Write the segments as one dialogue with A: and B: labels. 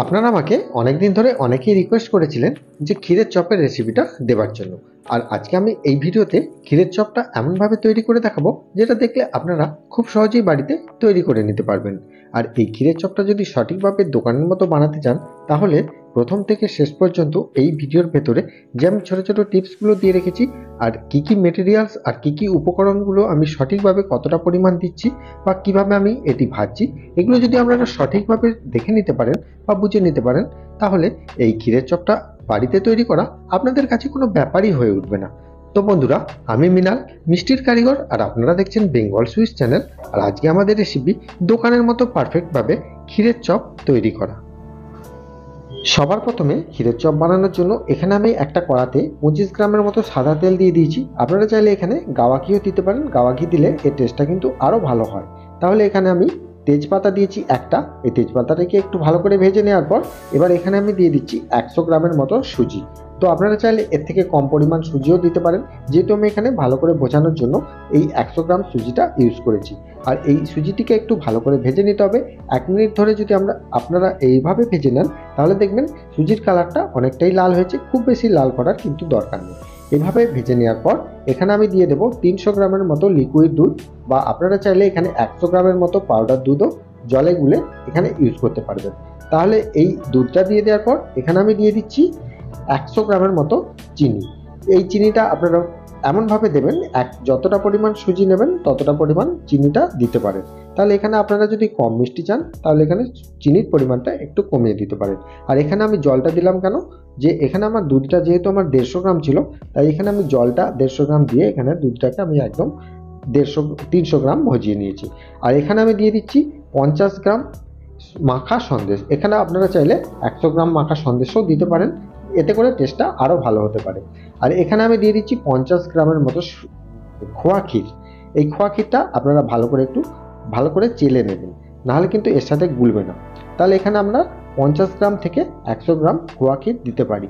A: আপনারা আমাকে অনেকদিন ধরে অনেকেই রিকোয়েস্ট করেছিলেন যে ক্ষীরের চপের রেসিপিটা দেবার জন্য। আর আজকে আমি এই ভিডিওতে ক্ষীরের চপটা এমনভাবে তৈরি করে দেখাবো যেটা দেখলে আপনারা খুব সহজেই বাড়িতে তৈরি করে নিতে পারবেন। আর এই ক্ষীরের চপটা যদি সঠিকভাবে দোকানের মতো বানাতে চান তাহলে প্রথম থেকে শেষ পর্যন্ত এই ভিডিওর ভেতরে যে আমি ছোটো ছোটো টিপসগুলো দিয়ে রেখেছি আর কী মেটেরিয়ালস আর কী উপকরণগুলো আমি সঠিকভাবে কতটা পরিমাণ দিচ্ছি বা কিভাবে আমি এটি ভাজছি, এগুলো যদি আপনারা সঠিকভাবে দেখে নিতে পারেন বা বুঝে নিতে পারেন তাহলে এই ক্ষীরের চপটা বাড়িতে তৈরি করা আপনাদের কাছে কোনো ব্যাপারই হয়ে উঠবে না। তো বন্ধুরা, আমি মৃণাল, মিষ্টির কারিগর, আর আপনারা দেখছেন বেঙ্গল সুইটস চ্যানেল। আর আজকে আমাদের রেসিপি দোকানের মতো পারফেক্টভাবে ক্ষীরের চপ তৈরি করা। সবার প্রথমে ক্ষীরের চপ বানানোর জন্য এখানে আমি একটা কড়াতে 25 গ্রামের মতো সাদা তেল দিয়ে দিয়েছি। আপনারা চাইলে এখানে গাওয়া ঘিও দিতে পারেন, গাওয়া ঘি দিলে এর টেস্টটা কিন্তু আরও ভালো হয়। তাহলে এখানে আমি তেজপাতা দিয়েছি একটা, এই তেজপাতাটাকে একটু ভালো করে ভেজে নেওয়ার পর এবার এখানে আমি দিয়ে দিচ্ছি 100 গ্রামের মতো সুজি। তো আপনারা চাইলে এর থেকে কম পরিমাণ সুজিও দিতে পারেন, যেহেতু আমি এখানে ভালো করে বোঝানোর জন্য এই 100 গ্রাম সুজিটা ইউজ করেছি। আর এই সুজিটিকে একটু ভালো করে ভেজে নিতে হবে। 1 মিনিট ধরে যদি আপনারা এইভাবে ভেজে নেন তাহলে দেখবেন সুজির কালারটা অনেকটাই লাল হয়েছে, খুব বেশি লাল করার কিন্তু দরকার নেই। এভাবে ভেজে নেওয়ার পর এখানে আমি দিয়ে দেবো 300 গ্রামের মতো লিকুইড দুধ, বা আপনারা চাইলে এখানে 100 গ্রামের মতো পাউডার দুধও জলে গুলে এখানে ইউজ করতে পারবেন। তাহলে এই দুধটা দিয়ে দেওয়ার পর এখানে আমি দিয়ে দিচ্ছি 100 গ্রামের মতো চিনি। এই চিনিটা আপনারা এমনভাবে দেবেন, যতটা পরিমাণ সুজি নেবেন ততটা পরিমাণ চিনিটা দিতে পারেন। তাহলে এখানে আপনারা যদি কম মিষ্টি চান তাহলে এখানে চিনির পরিমাণটা একটু কমিয়ে দিতে পারেন। আর এখানে আমি জলটা দিলাম কেন, যে এখানে আমার দুধটা যেহেতু আমার 150 গ্রাম ছিল, তাই এখানে আমি জলটা 150 গ্রাম দিয়ে এখানে দুধটাকে আমি একদম 300 গ্রাম ভজিয়ে নিয়েছি। আর এখানে আমি দিয়ে দিচ্ছি 50 গ্রাম মাখা সন্দেশ। এখানে আপনারা চাইলে 100 গ্রাম মাখা সন্দেশও দিতে পারেন, এতে করে টেস্টটা আরও ভালো হতে পারে। আর এখানে আমি দিয়ে দিচ্ছি 50 গ্রামের মতো খোয়া ক্ষীর। এই খোয়া ক্ষীরটা আপনারা ভালো করে চেলে নেবেন, নাহলে কিন্তু এর সাথে গুলবে না। তাহলে এখানে আমরা 50 গ্রাম থেকে 100 গ্রাম খোয়া ক্ষীর দিতে পারি।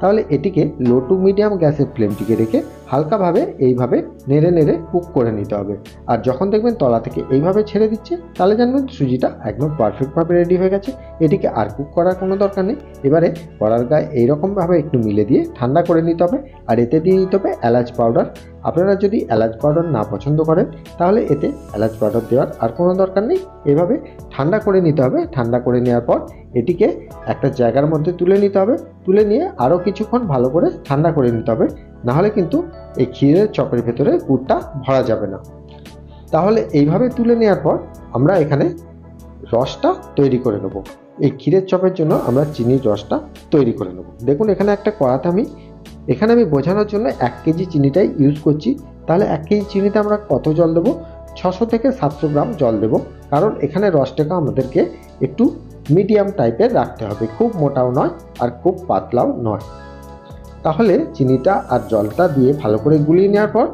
A: তাহলে এটিকে লো টু মিডিয়াম গ্যাসের ফ্লেমটিকে রেখে হালকাভাবে এইভাবে নেড়ে নেড়ে কুক করে নিতে হবে। আর যখন দেখবেন তলা থেকে এইভাবে ছেড়ে দিচ্ছে তাহলে জানবেন সুজিটা একদম পারফেক্টভাবে রেডি হয়ে গেছে। এটিকে আর কুক করার কোনো দরকার নেই। এবারে কড়ার গায়ে এইরকমভাবে একটু মিলে দিয়ে ঠান্ডা করে নিতে হবে। আর এতে দিয়ে দিতে হবে এলাচ পাউডার। আপনারা যদি এলাচ পাউডার না পছন্দ করেন তাহলে এতে এলাচ পাউডার দেওয়ার আর কোনো দরকার নেই। এভাবে ঠান্ডা করে নিতে হবে। ঠান্ডা করে নেওয়ার পর এটিকে একটা জায়গার মধ্যে তুলে নিতে হবে। তুলে নিয়ে আরও কিছুক্ষণ ভালো করে ঠান্ডা করে নিতে হবে, নাহলে কিন্তু এই ক্ষীরের চপের ভেতরে পুরটা ভরা যাবে না। তাহলে এইভাবে তুলে নেওয়ার পর আমরা এখানে রসটা তৈরি করে নেব। এই ক্ষীরের চপের জন্য আমরা চিনির রসটা তৈরি করে নেব। দেখুন এখানে একটা কড়াতে এখানে আমি বোঝানোর জন্য 1 কেজি চিনিটাই ইউজ করছি। তাহলে 1 কেজি চিনিতে আমরা কত জল দেবো? 600 থেকে 700 গ্রাম জল দেব, কারণ এখানে রসটাকে আমাদেরকে একটু মিডিয়াম টাইপের রাখতে হবে, খুব মোটাও নয় আর খুব পাতলাও নয়। তাহলে চিনিটা আর জলটা দিয়ে ভালো করে গুলিয়ে নেওয়ার পর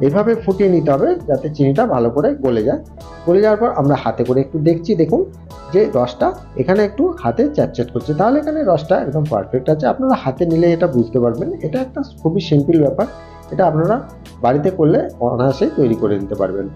A: এইভাবে ফুটিয়ে নিতে হবে যাতে চিনিটা ভালো করে গলে যায়। গলে যাওয়ার পর আমরা হাতে করে একটু দেখছি, দেখুন যে রসটা এখানে একটু হাতে চ্যাটচ্যাট করছে, তাহলে এখানে রসটা একদম পারফেক্ট আছে। আপনারা হাতে নিলে এটা বুঝতে পারবেন। এটা একটা খুবই সিম্পল ব্যাপার, এটা আপনারা বাড়িতে করলে অনায়াসেই তৈরি করে নিতে পারবেন।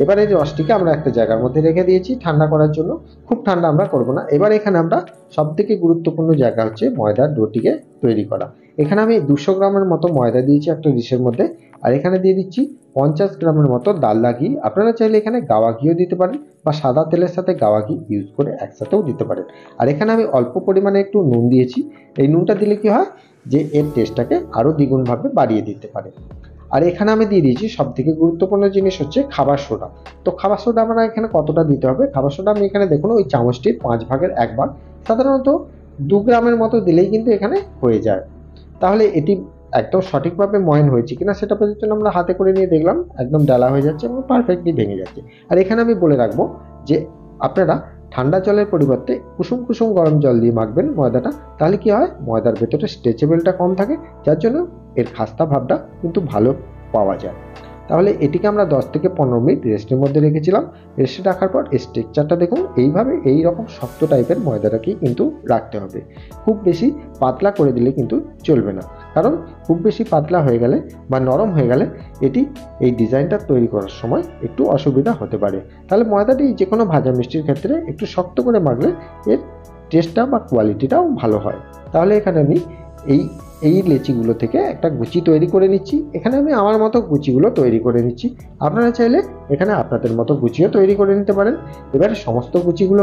A: এবার এই রসটিকে আমরা একটা জায়গার মধ্যে রেখে দিয়েছি ঠান্ডা করার জন্য। খুব ঠান্ডা আমরা করব না। এবার এখানে আমরা সবথেকে গুরুত্বপূর্ণ জায়গা হচ্ছে ময়দার ডোটিকে তৈরি করা। এখানে আমি 200 গ্রামের মতো ময়দা দিয়েছি একটা ডিশের মধ্যে। আর এখানে দিয়ে দিচ্ছি 50 গ্রামের মতো ডালডা ঘি। আপনারা চাইলে এখানে গাওয়া ঘিও দিতে পারেন, বা সাদা তেলের সাথে গাওয়া ঘি ইউজ করে একসাথেও দিতে পারেন। আর এখানে আমি অল্প পরিমাণে একটু নুন দিয়েছি। এই নুনটা দিলে কি হয় যে এর টেস্টটাকে আরও দ্বিগুণভাবে বাড়িয়ে দিতে পারে। আর এখানে আমি দিয়ে দিয়েছি সবথেকে গুরুত্বপূর্ণ জিনিস হচ্ছে খাবার সোডা। তো খাবার সোডা আমরা এখানে কতটা দিতে হবে? খাবার সোডা আমি এখানে দেখুন ওই চামচটির 5 ভাগের 1 ভাগ, সাধারণত 2 গ্রামের মতো দিলেই কিন্তু এখানে হয়ে যায়। তাহলে এটি একদম সঠিকভাবে ময়ান হয়েছে কিনা সেটা পর্যন্ত আমরা হাতে করে নিয়ে দেখলাম একদম ডালা হয়ে যাচ্ছে এবং পারফেক্টলি ভেঙে যাচ্ছে। আর এখানে আমি বলে রাখবো যে আপনারা ঠান্ডা জলের পরিবর্তে কুসুম কুসুম গরম জল দিয়ে মাখবেন ময়দাটা। তাহলে কি হয়, ময়দার ভেতরে স্ট্রেচেবলটা কম থাকে, যার জন্য এর খাস্তা ভাবটা কিন্তু ভালো পাওয়া যায়। তাহলে এটিকে আমরা 10 থেকে 15 মিনিট রেস্টের মধ্যে রেখেছিলাম। রেস্টে রাখার পর স্ট্রাকচারটা দেখুন এইভাবে এইরকম শক্ত টাইপের ময়দাটাকেই কিন্তু রাখতে হবে। খুব বেশি পাতলা করে দিলে কিন্তু চলবে না, কারণ খুব বেশি পাতলা হয়ে গেলে বা নরম হয়ে গেলে এই ডিজাইনটা তৈরি করার সময় একটু অসুবিধা হতে পারে। তাহলে ময়দাটি যে কোনো ভাজা মিষ্টির ক্ষেত্রে একটু শক্ত করে মাখলে এর টেস্টটা বা কোয়ালিটিটাও ভালো হয়। তাহলে এখানে আমি এই এই লেচিগুলো থেকে একটা গুচি তৈরি করে নিচ্ছি। এখানে আমি আমার মতো গুচিগুলো তৈরি করে নিচ্ছি। আপনারা চাইলে এখানে আপনাদের মতো গুচিও তৈরি করে নিতে পারেন। এবারে সমস্ত গুচিগুলো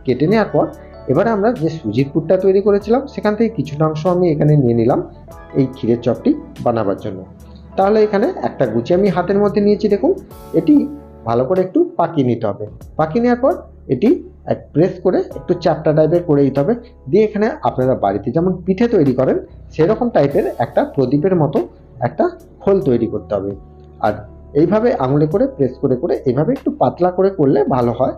A: কেটে নেওয়ার পর এবারে আমরা যে সুজির পুরটা তৈরি করেছিলাম সেখান থেকে কিছুটা অংশ আমি এখানে নিয়ে নিলাম এই ক্ষীরের চপটি বানাবার জন্য। তাহলে এখানে একটা গুচি আমি হাতের মধ্যে নিয়েছি। দেখুন, এটি ভালো করে একটু পাকিয়ে নিতে হবে। পাকিয়ে নেওয়ার পর এটি প্রেস করে একটু চ্যাপ্টা টাইপের করে দিতে হবে। দিয়ে এখানে আপনারা বাড়িতে যেমন পিঠে তৈরি করেন সেরকম টাইপের একটা প্রদীপের মতো একটা খোল তৈরি করতে হবে। আর এইভাবে আঙুলে করে প্রেস করে করে এইভাবে একটু পাতলা করে করলে ভালো হয়।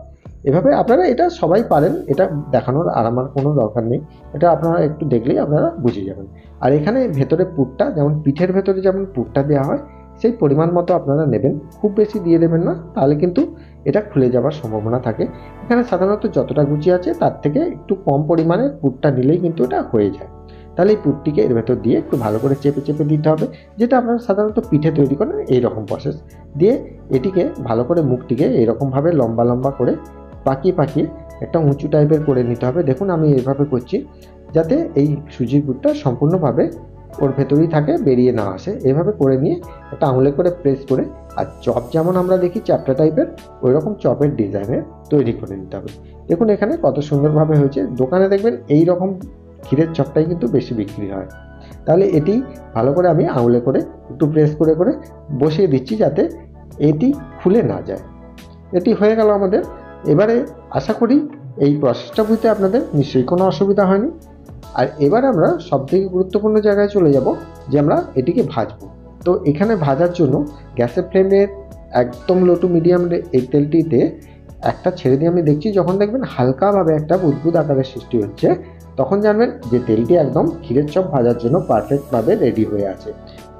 A: এভাবে আপনারা এটা সবাই পারেন, এটা দেখানোর আর আমার কোনো দরকার নেই, এটা আপনারা একটু দেখলেই আপনারা বুঝে যাবেন। আর এখানে ভেতরে পুরটা যেমন পিঠের ভেতরে যেমন পুরটা দেওয়া হয় সেই পরিমাণ মতো আপনারা নেবেন, খুব বেশি দিয়ে দেবেন না, তাহলে কিন্তু এটা খুলে যাওয়ার সম্ভাবনা থাকে। এখানে সাধারণত যতটা গুচি আছে তার থেকে একটু কম পরিমাণে পুরটা নিলেই কিন্তু এটা হয়ে যায়। তাহলে এই পুরটিকে এর ভেতর দিয়ে একটু ভালো করে চেপে চেপে দিতে হবে, যেটা আপনারা সাধারণত পিঠে তৈরি করেন এইরকম প্রসেস দিয়ে এটিকে ভালো করে মুখটিকে এইরকমভাবে লম্বা লম্বা করে পাকিয়ে পাকিয়ে একটা উঁচু টাইপের করে নিতে হবে। দেখুন আমি এইভাবে করছি যাতে এই সুজির পুরটা সম্পূর্ণভাবে ওর ভেতরেই থাকে, বেরিয়ে না আসে। এভাবে করে নিয়ে একটা আঙুলে করে প্রেস করে আর চপ যেমন আমরা দেখি চ্যাপ্টা টাইপের ওই রকম চপের ডিজাইনের তৈরি করে নিতে হবে। দেখুন এখানে কত সুন্দরভাবে হয়েছে। দোকানে দেখবেন এই রকম ক্ষীরের চপটাই কিন্তু বেশি বিক্রি হয়। তাহলে এটি ভালো করে আমি আঙুলে করে একটু প্রেস করে করে বসিয়ে দিচ্ছি যাতে এটি খুলে না যায়। এটি হয়ে গেল আমাদের। এবারে আশা করি এই প্রসেসটা বুঝতে আপনাদের নিশ্চয়ই কোনো অসুবিধা হয়নি। আর এবার আমরা সবথেকে গুরুত্বপূর্ণ জায়গায় চলে যাব যে আমরা এটিকে ভাজবো। তো এখানে ভাজার জন্য গ্যাসের ফ্লেমের একদম লো টু মিডিয়াম এই তেলটিতে একটা ছেড়ে দিয়ে আমি দেখছি, যখন দেখবেন হালকাভাবে একটা বুদবুদ আকারের সৃষ্টি হচ্ছে তখন জানবেন যে তেলটি একদম ক্ষীরের চপ ভাজার জন্য পারফেক্টভাবে রেডি হয়ে আছে।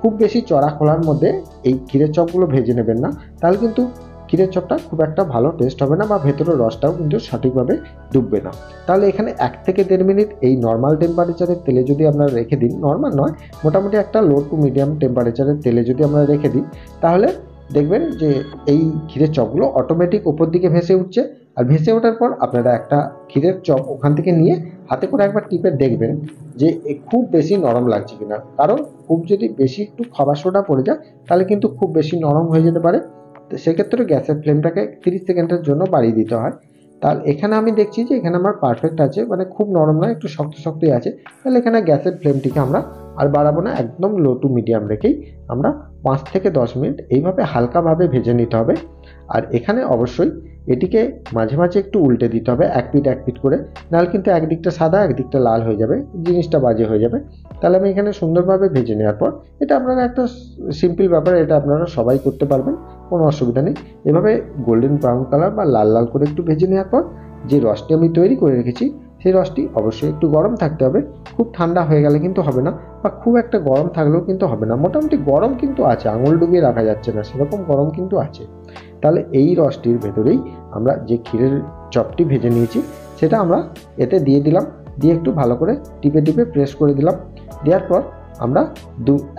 A: খুব বেশি চড়া খোলার মধ্যে এই ক্ষীরের চপগুলো ভেজে নেবেন না, তাহলে কিন্তু ক্ষীরের চপটা খুব একটা ভালো টেস্ট হবে না বা ভেতরের রসটাও কিন্তু সঠিকভাবে ডুববে না। তাহলে এখানে 1 থেকে 1.5 মিনিট এই নর্মাল টেম্পারেচারের তেলে যদি আপনারা রেখে দিন, নর্মাল নয় মোটামুটি একটা লো টু মিডিয়াম টেম্পারেচারের তেলে যদি আমরা রেখে দিই, তাহলে দেখবেন যে এই ক্ষীরের চপগুলো অটোমেটিক ওপর দিকে ভেসে উঠছে। আর ভেসে ওঠার পর আপনারা একটা ক্ষীরের চপ ওখান থেকে নিয়ে হাতে করে একবার টিপে দেখবেন যে খুব বেশি নরম লাগছে কিনা। কারণ খুব যদি বেশি একটু খাবার সোডা পড়ে যায় তাহলে কিন্তু খুব বেশি নরম হয়ে যেতে পারে। তো সেক্ষেত্রে গ্যাসের ফ্লেমটাকে 30 সেকেন্ডের জন্য বাড়িয়ে দিতে হয়। তাহলে এখানে আমি দেখছি যে এখানে আমার পারফেক্ট আছে, মানে খুব নরম নয়, একটু শক্ত শক্তই আছে। তাহলে এখানে গ্যাসের ফ্লেমটিকে আমরা আর বাড়াবো না, একদম লো টু মিডিয়াম রেখেই আমরা 5 থেকে 10 মিনিট এইভাবে হালকাভাবে ভেজে নিতে হবে। আর এখানে অবশ্যই এটিকে মাঝে মাঝে একটু উল্টে দিতে হবে, এক পিঠ করে, নাহলে কিন্তু একদিকটা সাদা একদিকটা লাল হয়ে যাবে, জিনিসটা বাজে হয়ে যাবে। তাহলে আমি এখানে সুন্দরভাবে ভেজে নেওয়ার পর, এটা আপনারা একটা সিম্পল ব্যাপার, এটা আপনারা সবাই করতে পারবেন, কোনো অসুবিধা নেই। এভাবে গোল্ডেন ব্রাউন কালার বা লাল লাল করে একটু ভেজে নেওয়ার পর যে রসটি আমি তৈরি করে রেখেছি সেই রসটি অবশ্যই একটু গরম থাকতে হবে, খুব ঠান্ডা হয়ে গেলে কিন্তু হবে না, বা খুব একটা গরম থাকলেও কিন্তু হবে না, মোটামুটি গরম কিন্তু আছে, আঙুল ডুবিয়ে রাখা যাচ্ছে না সেরকম গরম কিন্তু আছে। তাহলে এই রসটির ভেতরেই আমরা যে ক্ষীরের চপটি ভেজে নিয়েছি সেটা আমরা এতে দিয়ে দিলাম, দিয়ে একটু ভালো করে টিপে টিপে প্রেস করে দিলাম। দেওয়ার পর আমরা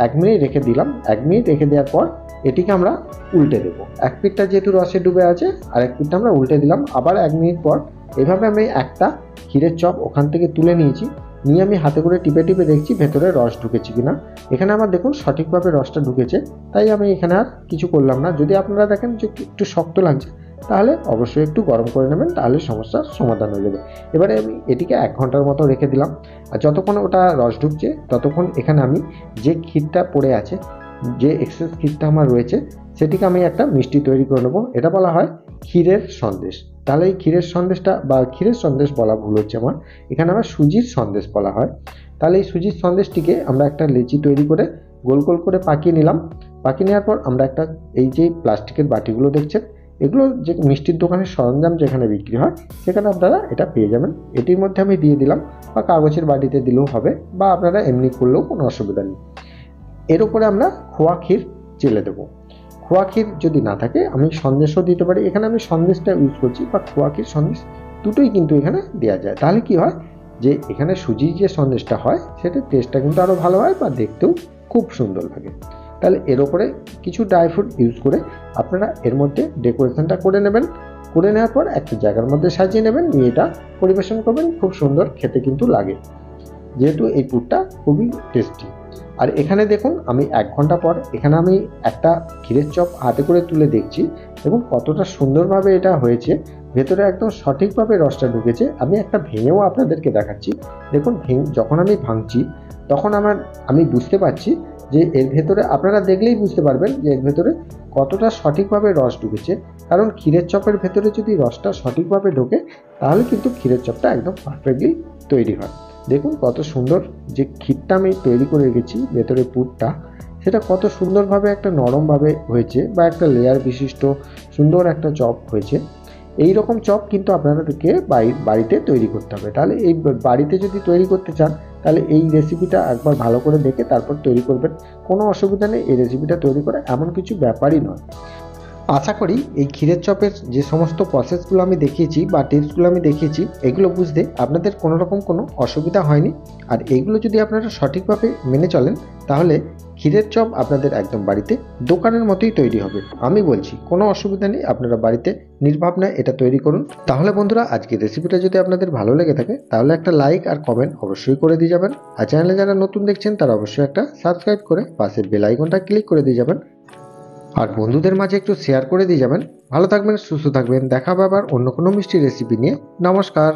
A: 1 মিনিট রেখে দিলাম। 1 মিনিট রেখে দেওয়ার পর এটিকে আমরা উল্টে দেবো। এক পিঠটা যেহেতু রসে ডুবে আছে আর এক পিঠটা আমরা উল্টে দিলাম। আবার 1 মিনিট পর এভাবে আমি একটা ক্ষীরের চপ ওখান থেকে তুলে নিয়েছি, নিয়ে আমি হাতে করে টিপে টিপে দেখছি ভেতরে রস ঢুকেছে কিনা। এখানে আমার দেখুন সঠিকভাবে রসটা ঢুকেছে, তাই আমি এখানে আর কিছু করলাম না। যদি আপনারা দেখেন যে একটু শক্ত লাগছে তাহলে অবশ্যই একটু গরম করে নেবেন, তাহলে সমস্যার সমাধান হয়ে যাবে। এবারে আমি এটিকে 1 ঘন্টার মতো রেখে দিলাম। আর যতক্ষণ ওটা রস ঢুকছে ততক্ষণ এখানে আমি যে ক্ষীরটা পড়ে আছে, যে এক্সেস ক্ষীরটা আমার রয়েছে, সেটিকে আমি একটা মিষ্টি তৈরি করে নেবো। এটা বলা হয় ক্ষীরের সন্দেশ। তাহলে এই ক্ষীরের সন্দেশটা, বা ক্ষীরের সন্দেশ বলা ভুল হচ্ছে আমার, এখানে আমার সুজির সন্দেশ বলা হয়। তাহলে এই সুজির সন্দেশটিকে আমরা একটা লেচি তৈরি করে গোল গোল করে পাকিয়ে নিলাম। পাকিয়ে নেওয়ার পর আমরা একটা, এই যে প্লাস্টিকের বাটিগুলো দেখছেন, এগুলো যে মিষ্টির দোকানের সরঞ্জাম যেখানে বিক্রি হয় সেখানে আপনারা এটা পেয়ে যাবেন। এটির মধ্যে আমি দিয়ে দিলাম, বা কাগজের বাটিতে দিলেও হবে, বা আপনারা এমনি করলেও কোনো অসুবিধা নেই। এর উপরে আমরা খোয়া ক্ষীর চেলে দেবো। খোয়া ক্ষীর যদি না থাকে আমি সন্দেশও দিতে পারি, এখানে আমি সন্দেশটা ইউজ করছি, বা খোয়া ক্ষীর সন্দেশ দুটোই কিন্তু এখানে দেওয়া যায়। তাহলে কি হয় যে এখানে সুজির যে সন্দেশটা হয় সেটার টেস্টটা কিন্তু আরও ভালো হয়, বা দেখতেও খুব সুন্দর লাগে। তাহলে এর ওপরে কিছু ড্রাই ফ্রুট ইউজ করে আপনারা এর মধ্যে ডেকোরেশনটা করে নেবেন। করে নেওয়ার পর একটা জায়গার মধ্যে সাজিয়ে নেবেন, নিয়ে এটা পরিবেশন করবেন। খুব সুন্দর খেতে কিন্তু লাগে, যেহেতু এই পুরটা খুবই টেস্টি। আর এখানে দেখুন আমি 1 ঘন্টা পর এখানে আমি একটা ক্ষীরের চপ হাতে করে তুলে দেখছি। দেখুন কতটা সুন্দরভাবে এটা হয়েছে, ভেতরে একদম সঠিকভাবে রসটা ঢুকেছে। আমি একটা ভেঙেও আপনাদেরকে দেখাচ্ছি। দেখুন যখন আমি ভাঙছি তখন আমি বুঝতে পারছি যে এর ভেতরে, আপনারা দেখলেই বুঝতে পারবেন যে এর ভেতরে কতটা সঠিকভাবে রস ঢুকেছে। কারণ ক্ষীরের চপের ভেতরে যদি রসটা সঠিকভাবে ঢোকে তাহলে কিন্তু ক্ষীরের চপটা একদম পারফেক্টলি তৈরি হয়। দেখুন কত সুন্দর যে ক্ষীরটা আমি তৈরি করে রেখেছি, ভেতরে পুরটা সেটা কত সুন্দরভাবে একটা নরমভাবে হয়েছে, বা একটা লেয়ার বিশিষ্ট সুন্দর একটা চপ হয়েছে। এই রকম চপ কিন্তু আপনাদেরকে বাড়িতে তৈরি করতে হবে। তাহলে এই বাড়িতে যদি তৈরি করতে চান তাহলে এই রেসিপিটা একবার ভালো করে দেখে তারপর তৈরি করবেন। কোনো অসুবিধা নেই, এই রেসিপিটা তৈরি করা এমন কিছু ব্যাপারই নয়। আশা করি এই ক্ষীরের চপের যে সমস্ত প্রসেসগুলো আমি দেখিয়েছি বা টিপসগুলো আমি দেখিয়েছি, এগুলো বুঝতে আপনাদের কোনো রকম কোনো অসুবিধা হয়নি। আর এইগুলো যদি আপনারা সঠিকভাবে মেনে চলেন তাহলে ক্ষীরের চপ আপনাদের একদম বাড়িতে দোকানের মতোই তৈরি হবে। আমি বলছি কোনো অসুবিধা নেই, আপনারা বাড়িতে নির্ভাবনায় এটা তৈরি করুন। তাহলে বন্ধুরা, আজকের রেসিপিটা যদি আপনাদের ভালো লেগে থাকে তাহলে একটা লাইক আর কমেন্ট অবশ্যই করে দিয়ে যাবেন। আর চ্যানেলে যারা নতুন দেখছেন তারা অবশ্যই একটা সাবস্ক্রাইব করে পাশের বেল আইকনটা ক্লিক করে দিয়ে যাবেন। আর বন্ধুদের মাঝে একটু শেয়ার করে দিয়ে যাবেন। ভালো থাকবেন, সুস্থ থাকবেন। দেখা হবে আবার অন্য কোনো মিষ্টি রেসিপি নিয়ে। নমস্কার।